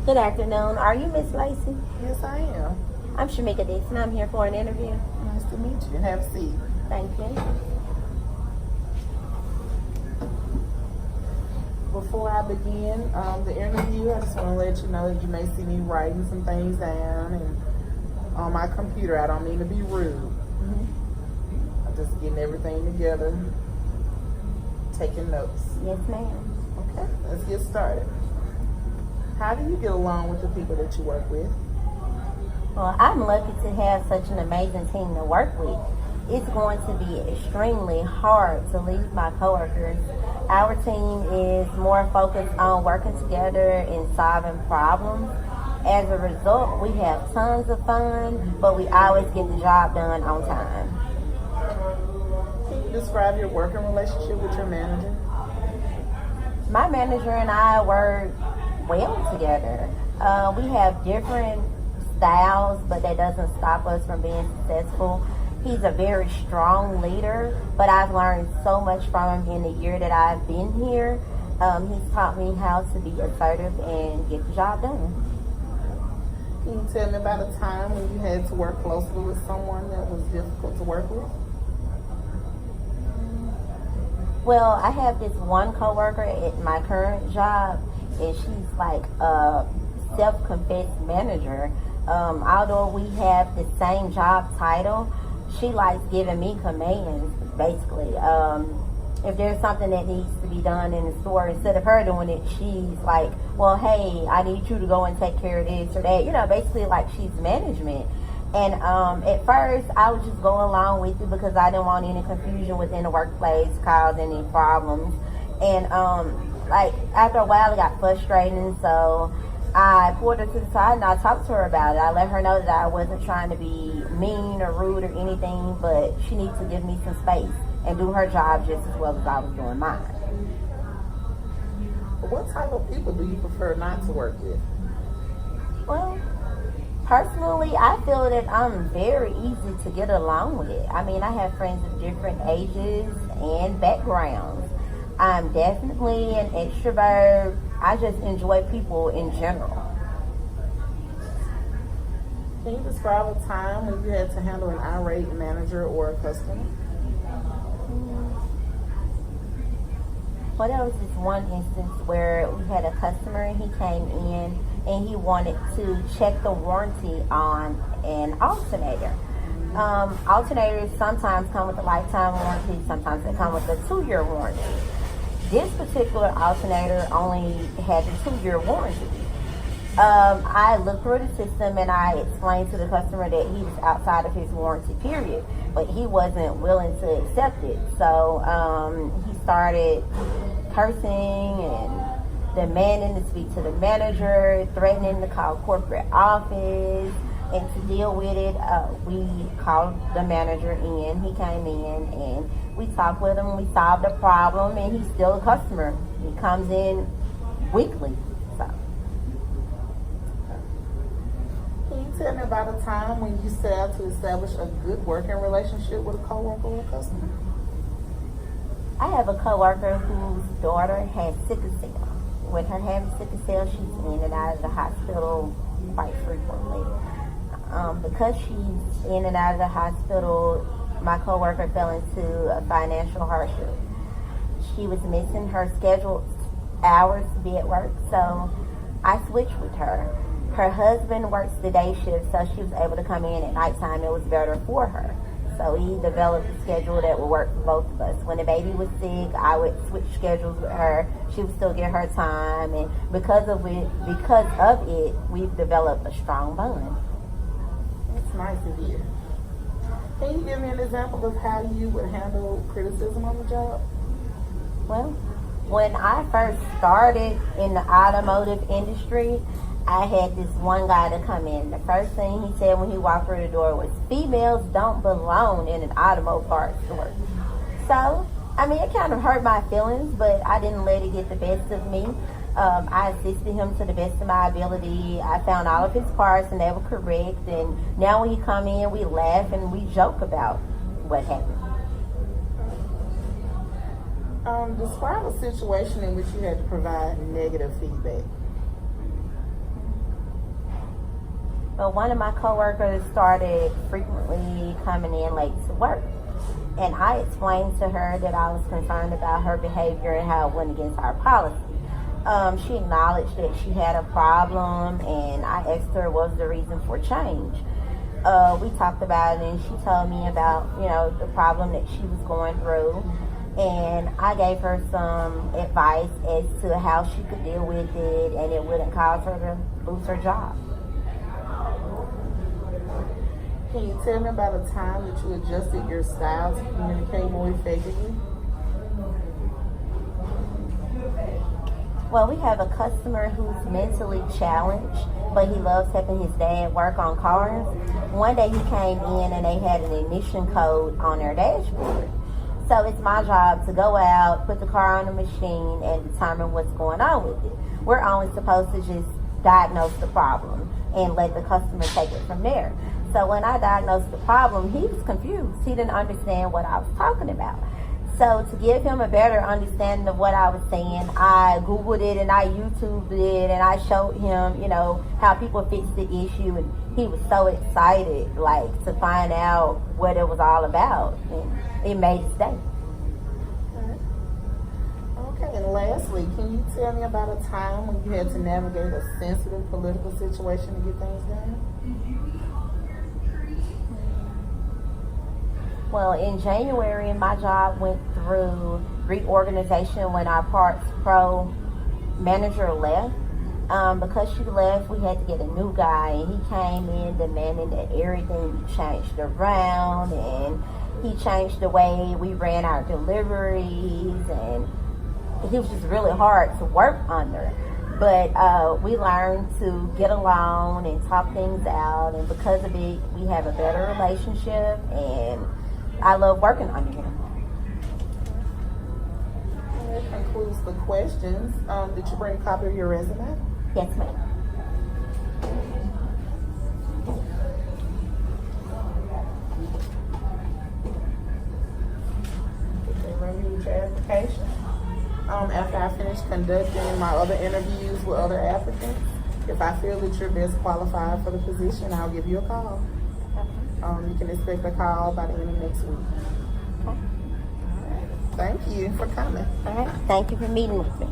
Good afternoon. Are you Miss Lacey? Yes, I am. I'm Shamika Dixon. I'm here for an interview. Nice to meet you. Have a seat. Thank you. Before I begin the interview, I just want to let you know that you may see me writing some things down and on my computer. I don't mean to be rude. I'm just getting everything together, taking notes. Yes, ma'am. Okay, let's get started. How do you get along with the people that you work with? Well, I'm lucky to have such an amazing team to work with. It's going to be extremely hard to leave my coworkers. Our team is more focused on working together and solving problems. As a result, we have tons of fun, but we always get the job done on time. Can you describe your working relationship with your manager? My manager and I work well together. We have different styles, but that doesn't stop us from being successful. He's a very strong leader, but I've learned so much from him in the year that I've been here. He's taught me how to be assertive and get the job done. Can you tell me about a time when you had to work closely with someone that was difficult to work with? Well, I have this one coworker at my current job, and she's like a self-confessed manager. Although we have the same job title, she likes giving me commands, basically. If there's something that needs to be done in the store, instead of her doing it, she's like, well, hey, I need you to go and take care of this or that. You know, basically like she's management. And at first, I would just go along with it because I didn't want any confusion within the workplace, cause any problems. And like after a while, it got frustrating, so I pulled her to the side and I talked to her about it. I let her know that I wasn't trying to be mean or rude or anything, but she needs to give me some space and do her job just as well as I was doing mine. What type of people do you prefer not to work with? Well, personally, I feel that I'm very easy to get along with. I mean, I have friends of different ages and backgrounds. I'm definitely an extrovert. I just enjoy people in general. Can you describe a time when you had to handle an irate manager or a customer? Well, there was this one instance where we had a customer and he came in and he wanted to check the warranty on an alternator. Alternators sometimes come with a lifetime warranty, sometimes they come with a 2-year warranty. This particular alternator only had a 2-year warranty. I looked through the system and I explained to the customer that he was outside of his warranty period, but he wasn't willing to accept it. So he started cursing and demanding to speak to the manager, threatening to call corporate office. And to deal with it, we called the manager in. He came in and we talked with him. We solved the problem, and he's still a customer. He comes in weekly. So, can you tell me about a time when you set out to establish a good working relationship with a coworker or a customer? I have a coworker whose daughter has sickle cell. With her having sickle cell, she's in and out of the hospital quite frequently. Because she's in and out of the hospital, my coworker fell into a financial hardship. She was missing her scheduled hours to be at work, so I switched with her. Her husband works the day shift, so she was able to come in at nighttime. It was better for her. So he developed a schedule that would work for both of us. When the baby was sick, I would switch schedules with her. She would still get her time, and because of it, we've developed a strong bond. That's nice to hear. Can you give me an example of how you would handle criticism on the job? Well, when I first started in the automotive industry, I had this one guy to come in. The first thing he said when he walked through the door was, females don't belong in an automotive parts store. So, I mean, it kind of hurt my feelings, but I didn't let it get the best of me. I assisted him to the best of my ability. I found all of his parts and they were correct. And now when he come in, we laugh and we joke about what happened. Describe a situation in which you had to provide negative feedback. Well, one of my coworkers started frequently coming in late to work. And I explained to her that I was concerned about her behavior and how it went against our policy. She acknowledged that she had a problem, and I asked her what was the reason for change. We talked about it, and she told me about, the problem that she was going through. And I gave her some advice as to how she could deal with it, and it wouldn't cause her to lose her job. Can you tell me about a time that you adjusted your style to communicate more effectively? Well, we have a customer who's mentally challenged, but he loves helping his dad work on cars. One day he came in and they had an ignition code on their dashboard. So it's my job to go out, put the car on the machine, and determine what's going on with it. We're only supposed to just diagnose the problem and let the customer take it from there. So when I diagnosed the problem, he was confused. He didn't understand what I was talking about. So to give him a better understanding of what I was saying, I Googled it and I YouTubed it and I showed him, how people fix the issue, and he was so excited, to find out what it was all about, and it made his day. Okay, and lastly, can you tell me about a time when you had to navigate a sensitive political situation to get things done? Well, in January, my job went through reorganization when our Parts Pro manager left. Because she left, we had to get a new guy, and he came in demanding that everything be changed around, and he changed the way we ran our deliveries, and he was just really hard to work under. But we learned to get along and talk things out, and because of it, we have a better relationship, and I love working under him. That concludes the questions. Did you bring a copy of your resume? Yes, ma'am. They reviewed your application. After I finish conducting my other interviews with other applicants, if I feel that you're best qualified for the position, I'll give you a call. You can expect a call by the end of next week. Okay. Thank you for coming. All right. Thank you for meeting with me.